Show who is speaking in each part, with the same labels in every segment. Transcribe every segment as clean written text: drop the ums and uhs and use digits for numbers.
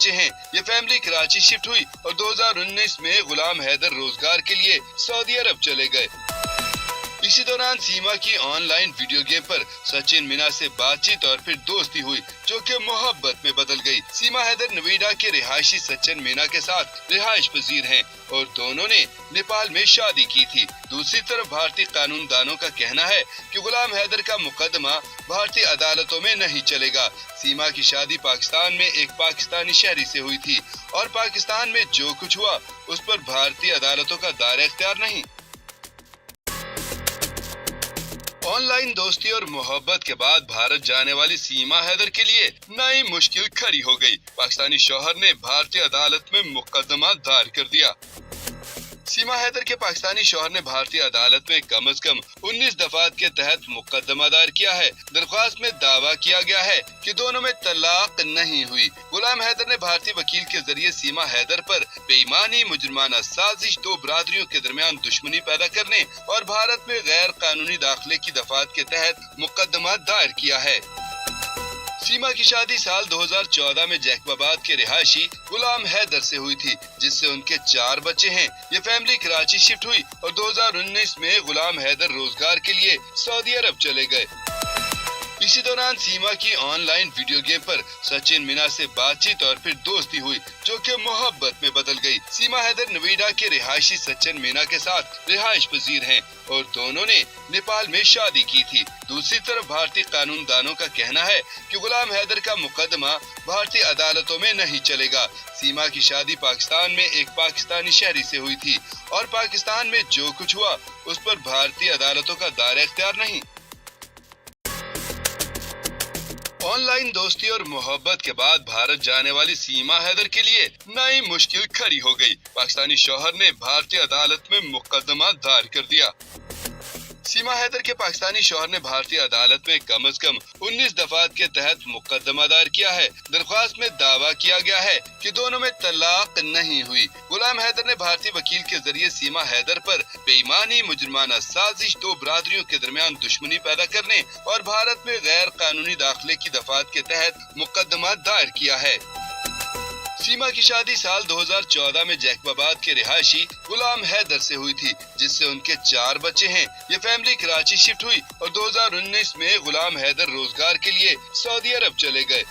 Speaker 1: बच्चे हैं। ये फैमिली कराची शिफ्ट हुई और 2019 में गुलाम हैदर रोजगार के लिए सऊदी अरब चले गए। इसी दौरान सीमा की ऑनलाइन वीडियो गेम पर सचिन मीना से बातचीत और फिर दोस्ती हुई, जो कि मोहब्बत में बदल गई। सीमा हैदर नोएडा के रिहायशी सचिन मीना के साथ रिहाइश पजीर हैं और दोनों ने नेपाल में शादी की थी। दूसरी तरफ भारतीय कानून दानों का कहना है कि गुलाम हैदर का मुकदमा भारतीय अदालतों में नहीं चलेगा। सीमा की शादी पाकिस्तान में एक पाकिस्तानी शहरी से हुई थी और पाकिस्तान में जो कुछ हुआ उस पर भारतीय अदालतों का दायरा इख्तियार नहीं। ऑनलाइन दोस्ती और मोहब्बत के बाद भारत जाने वाली सीमा हैदर के लिए नई मुश्किल खड़ी हो गई। पाकिस्तानी शौहर ने भारतीय अदालत में मुकदमा दायर कर दिया। सीमा हैदर के पाकिस्तानी शौहर ने भारतीय अदालत में कम से कम 19 दफात के तहत मुकदमा दायर किया है। दरख्वास्त में दावा किया गया है कि दोनों में तलाक नहीं हुई। गुलाम हैदर ने भारतीय वकील के जरिए सीमा हैदर पर बेईमानी, मुजरमाना साजिश, दो बरादरियों के दरमियान दुश्मनी पैदा करने और भारत में गैर कानूनी दाखिले की दफात के तहत मुकदमा दायर किया है। सीमा की शादी साल 2014 में जैकबाबाद के रिहायशी गुलाम हैदर से हुई थी, जिससे उनके 4 बच्चे हैं। ये फैमिली कराची शिफ्ट हुई और 2019 में गुलाम हैदर रोजगार के लिए सऊदी अरब चले गए। इसी दौरान सीमा की ऑनलाइन वीडियो गेम पर सचिन मीना से बातचीत और फिर दोस्ती हुई, जो कि मोहब्बत में बदल गई। सीमा हैदर नोएडा के रिहायशी सचिन मीना के साथ रिहाइश पजीर हैं और दोनों ने नेपाल में शादी की थी। दूसरी तरफ भारतीय कानून दानों का कहना है कि गुलाम हैदर का मुकदमा भारतीय अदालतों में नहीं चलेगा। सीमा की शादी पाकिस्तान में एक पाकिस्तानी शहरी से हुई थी और पाकिस्तान में जो कुछ हुआ उस पर भारतीय अदालतों का दायरा इख्तियार नहीं। ऑनलाइन दोस्ती और मोहब्बत के बाद भारत जाने वाली सीमा हैदर के लिए नई मुश्किल खड़ी हो गई। पाकिस्तानी शौहर ने भारतीय अदालत में मुकदमा दायर कर दिया। सीमा हैदर के पाकिस्तानी शौहर ने भारतीय अदालत में कम से कम 19 दफात के तहत मुकदमा दायर किया है। दरख्वास्त में दावा किया गया है कि दोनों में तलाक नहीं हुई। गुलाम हैदर ने भारतीय वकील के जरिए सीमा हैदर पर बेईमानी, मुजरमाना साजिश, दो बरादरियों के दरमियान दुश्मनी पैदा करने और भारत में गैर कानूनी दाखिले की दफात के तहत मुकदमा दायर किया है। सीमा की शादी साल 2014 में जैकबाबाद के रिहायशी गुलाम हैदर से हुई थी, जिससे उनके 4 बच्चे हैं। ये फैमिली कराची शिफ्ट हुई और 2019 में गुलाम हैदर रोजगार के लिए सऊदी अरब चले गए।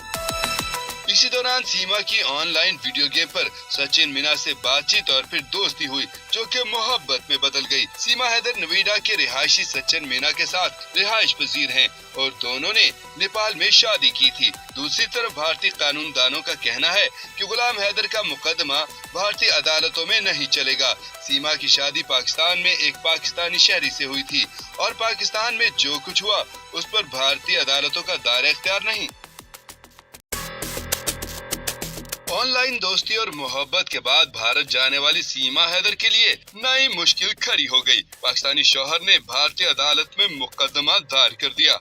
Speaker 1: इसी दौरान सीमा की ऑनलाइन वीडियो गेम पर सचिन मीना से बातचीत और फिर दोस्ती हुई, जो कि मोहब्बत में बदल गई। सीमा हैदर नोएडा के रिहायशी सचिन मीना के साथ रिहाइश पजीर हैं और दोनों ने नेपाल में शादी की थी। दूसरी तरफ भारतीय कानून दानों का कहना है कि गुलाम हैदर का मुकदमा भारतीय अदालतों में नहीं चलेगा। सीमा की शादी पाकिस्तान में एक पाकिस्तानी शहरी से हुई थी और पाकिस्तान में जो कुछ हुआ उस पर भारतीय अदालतों का दायरा इख्तियार नहीं। ऑनलाइन दोस्ती और मोहब्बत के बाद भारत जाने वाली सीमा हैदर के लिए नई मुश्किल खड़ी हो गई। पाकिस्तानी शौहर ने भारतीय अदालत में मुकदमा दायर कर दिया।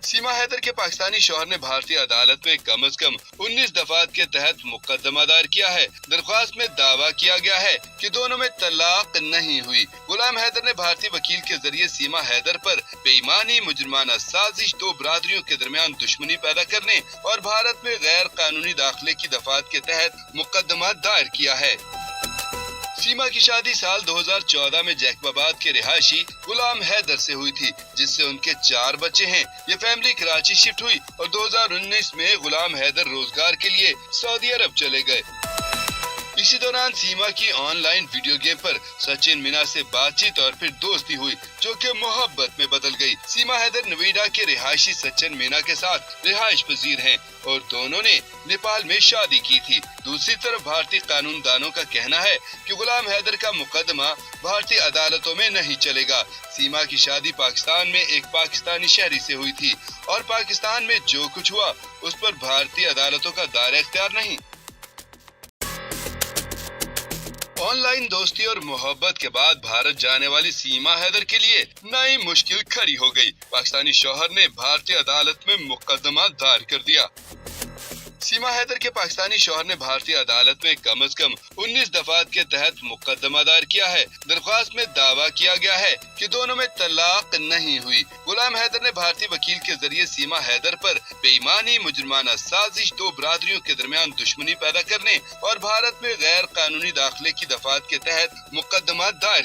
Speaker 1: सीमा हैदर के पाकिस्तानी शौहर ने भारतीय अदालत में कम से कम 19 दफात के तहत मुकदमा दायर किया है। दरख्वास्त में दावा किया गया है कि दोनों में तलाक नहीं हुई। गुलाम हैदर ने भारतीय वकील के जरिए सीमा हैदर पर बेईमानी, मुजरमाना साजिश, दो बरादरियों के दरमियान दुश्मनी पैदा करने और भारत में गैर कानूनी दाखिले की दफात के तहत मुकदमा दायर किया है। सीमा की शादी साल 2014 में जैकबाबाद के रिहायशी गुलाम हैदर से हुई थी, जिससे उनके 4 बच्चे हैं। ये फैमिली कराची शिफ्ट हुई और 2019 में गुलाम हैदर रोजगार के लिए सऊदी अरब चले गए। इसी दौरान सीमा की ऑनलाइन वीडियो गेम पर सचिन मीना से बातचीत और फिर दोस्ती हुई, जो कि मोहब्बत में बदल गई। सीमा हैदर नोएडा के रिहायशी सचिन मीना के साथ रिहाइश पजीर हैं और दोनों ने नेपाल में शादी की थी। दूसरी तरफ भारतीय कानून दानों का कहना है कि गुलाम हैदर का मुकदमा भारतीय अदालतों में नहीं चलेगा। सीमा की शादी पाकिस्तान में एक पाकिस्तानी शहरी से हुई थी और पाकिस्तान में जो कुछ हुआ उस पर भारतीय अदालतों का दायरा इख्तियार नहीं। ऑनलाइन दोस्ती और मोहब्बत के बाद भारत जाने वाली सीमा हैदर के लिए नई मुश्किल खड़ी हो गई। पाकिस्तानी शौहर ने भारतीय अदालत में मुकदमा दायर कर दिया। सीमा हैदर के पाकिस्तानी शौहर ने भारतीय अदालत में कम से कम 19 दफात के तहत मुकदमा दायर किया है। दरख्वास्त में दावा किया गया है कि दोनों में तलाक नहीं हुई। गुलाम हैदर ने भारतीय वकील के जरिए सीमा हैदर पर बेईमानी, मुजरमाना साजिश, दो बरादरियों के दरमियान दुश्मनी पैदा करने और भारत में गैर कानूनी दाखिले की दफात के तहत मुकदमा दायर